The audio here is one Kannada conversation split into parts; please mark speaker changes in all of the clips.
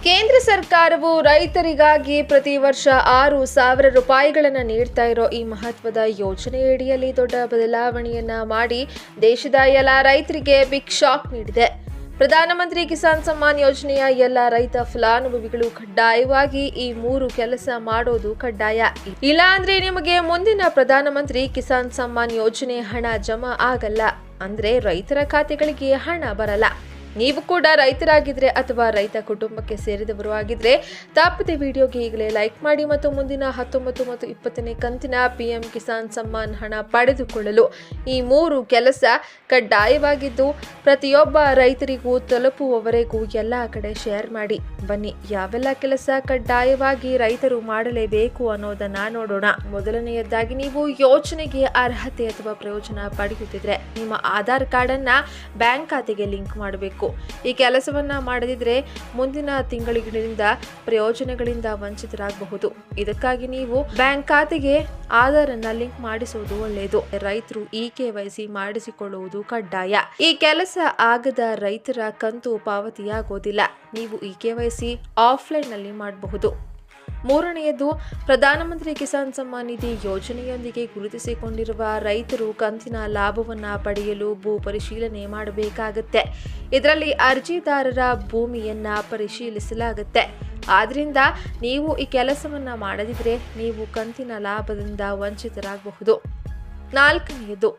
Speaker 1: ಕೇಂದ್ರ ಸರ್ಕಾರವು ರೈತರಿಗಾಗಿ ಪ್ರತಿ ವರ್ಷ 6,000 ರೂಪಾಯಿಗಳನ್ನು ನೀಡ್ತಾ ಇರೋ ಈ ಮಹತ್ವದ ಯೋಜನೆಯಡಿಯಲ್ಲಿ ದೊಡ್ಡ ಬದಲಾವಣೆಯನ್ನ ಮಾಡಿ ದೇಶದ ಎಲ್ಲ ರೈತರಿಗೆ ಬಿಗ್ ಶಾಕ್ ನೀಡಿದೆ. ಪ್ರಧಾನಮಂತ್ರಿ ಕಿಸಾನ್ ಸಮ್ಮಾನ್ ಯೋಜನೆಯ ಎಲ್ಲ ರೈತ ಫಲಾನುಭವಿಗಳು ಕಡ್ಡಾಯವಾಗಿ ಈ 3 ಕೆಲಸ ಮಾಡೋದು ಕಡ್ಡಾಯ. ಇಲ್ಲ ಅಂದ್ರೆ ನಿಮಗೆ ಮುಂದಿನ ಪ್ರಧಾನಮಂತ್ರಿ ಕಿಸಾನ್ ಸಮ್ಮಾನ್ ಯೋಜನೆ ಹಣ ಜಮಾ ಆಗಲ್ಲ. ಅಂದ್ರೆ ರೈತರ ಖಾತೆಗಳಿಗೆ ಹಣ ಬರಲ್ಲ. ನೀವು ಕೂಡ ರೈತರಾಗಿದ್ರೆ ಅಥವಾ ರೈತ ಕುಟುಂಬಕ್ಕೆ ಸೇರಿದವರು ಆಗಿದ್ರೆ ತಪ್ಪದೆ ವಿಡಿಯೋಗೆ ಈಗಲೇ ಲೈಕ್ ಮಾಡಿ ಮತ್ತು ಮುಂದಿನ 19 ಮತ್ತು 20ನೇ ಕಂತಿನ PM ಕಿಸಾನ್ ಸಮ್ಮಾನ್ ಹಣ ಪಡೆದುಕೊಳ್ಳಲು ಈ 3 ಕೆಲಸ ಕಡ್ಡಾಯವಾಗಿದ್ದು ಪ್ರತಿಯೊಬ್ಬ ರೈತರಿಗೂ ತಲುಪುವವರೆಗೂ ಎಲ್ಲ ಕಡೆ ಶೇರ್ ಮಾಡಿ. ಬನ್ನಿ, ಯಾವೆಲ್ಲ ಕೆಲಸ ಕಡ್ಡಾಯವಾಗಿ ರೈತರು ಮಾಡಲೇಬೇಕು ಅನ್ನೋದನ್ನ ನೋಡೋಣ. ಮೊದಲನೆಯದಾಗಿ, ನೀವು ಯೋಜನೆಗೆ ಅರ್ಹತೆ ಅಥವಾ ಪ್ರಯೋಜನ ಪಡೆಯುತ್ತಿದ್ರೆ ನಿಮ್ಮ ಆಧಾರ್ ಕಾರ್ಡ್ ಅನ್ನ ಬ್ಯಾಂಕ್ ಖಾತೆಗೆ ಲಿಂಕ್ ಮಾಡಬೇಕು. ಈ ಕೆಲಸವನ್ನ ಮಾಡದಿದ್ರೆ ಮುಂದಿನ ತಿಂಗಳಿಂದ ಪ್ರಯೋಜನಗಳಿಂದ ವಂಚಿತರಾಗಬಹುದು. ಇದಕ್ಕಾಗಿ ನೀವು ಬ್ಯಾಂಕ್ ಖಾತೆಗೆ ಆಧಾರ್ ಅನ್ನ ಲಿಂಕ್ ಮಾಡಿಸುವುದು ಒಳ್ಳೆಯದು. ರೈತರು KYC ಮಾಡಿಸಿಕೊಳ್ಳುವುದು ಕಡ್ಡಾಯ. ಈ ಕೆಲಸ ಆಗದ ರೈತರ ಕಂತು ಪಾವತಿಯಾಗೋದಿಲ್ಲ. ನೀವು KYC ಆಫ್ಲೈನ್ ನಲ್ಲಿ ಮಾಡಬಹುದು. ಮೂರನೆಯದು, ಪ್ರಧಾನಮಂತ್ರಿ ಕಿಸಾನ್ ಸಮ್ಮಾನ್ ನಿಧಿ ಯೋಜನೆಯೊಂದಿಗೆ ಗುರುತಿಸಿಕೊಂಡಿರುವ ರೈತರು ಕಂತಿನ ಲಾಭವನ್ನ ಪಡೆಯಲು ಭೂ ಪರಿಶೀಲನೆ ಮಾಡಬೇಕಾಗುತ್ತೆ. ಇದರಲ್ಲಿ ಅರ್ಜಿದಾರರ ಭೂಮಿಯನ್ನ ಪರಿಶೀಲಿಸಲಾಗುತ್ತೆ. ಆದ್ರಿಂದ ನೀವು ಈ ಕೆಲಸವನ್ನ ಮಾಡದಿದ್ರೆ ನೀವು ಕಂತಿನ ಲಾಭದಿಂದ ವಂಚಿತರಾಗಬಹುದು. ನಾಲ್ಕನೆಯದು,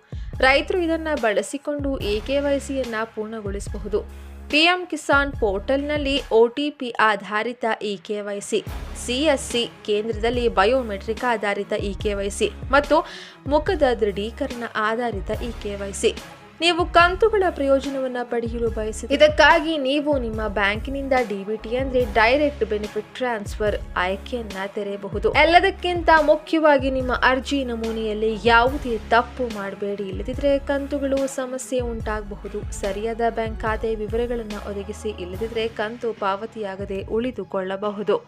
Speaker 1: ರೈತರು ಇದನ್ನ ಬಳಸಿಕೊಂಡು KYCಯನ್ನ ಪೂರ್ಣಗೊಳಿಸಬಹುದು. PM ಕಿಸಾನ್ ಪೋರ್ಟಲ್ನಲ್ಲಿ OTP ಆಧಾರಿತ KYC, CSC ಕೇಂದ್ರದಲ್ಲಿ ಬಯೋಮೆಟ್ರಿಕ್ ಆಧಾರಿತ KYC ಮತ್ತು ಮುಖದ ದೃಢೀಕರಣ ಆಧಾರಿತ KYC. ನೀವು ಕಂತುಗಳ ಪ್ರಯೋಜನವನ್ನು ಪಡೆಯಲು ಬಯಸಿದರೆ ಇದಕ್ಕಾಗಿ ನೀವು ನಿಮ್ಮ ಬ್ಯಾಂಕಿನಿಂದ DBT ಅಂದ್ರೆ ಡೈರೆಕ್ಟ್ ಬೆನಿಫಿಟ್ ಟ್ರಾನ್ಸ್ಫರ್ ಆಯ್ಕೆಯನ್ನ ತೆರೆಯಬಹುದು. ಎಲ್ಲದಕ್ಕಿಂತ ಮುಖ್ಯವಾಗಿ ನಿಮ್ಮ ಅರ್ಜಿ ನಮೂನೆಯಲ್ಲಿ ಯಾವುದೇ ತಪ್ಪು ಮಾಡಬೇಡಿ. ಇಲ್ಲದಿದ್ರೆ ಕಂತುಗಳು ಸಮಸ್ಯೆ ಉಂಟಾಗಬಹುದು. ಸರಿಯಾದ ಬ್ಯಾಂಕ್ ಖಾತೆ ವಿವರಗಳನ್ನು ಒದಗಿಸಿ. ಇಲ್ಲದಿದ್ರೆ ಕಂತು ಪಾವತಿಯಾಗದೆ ಉಳಿದುಕೊಳ್ಳಬಹುದು.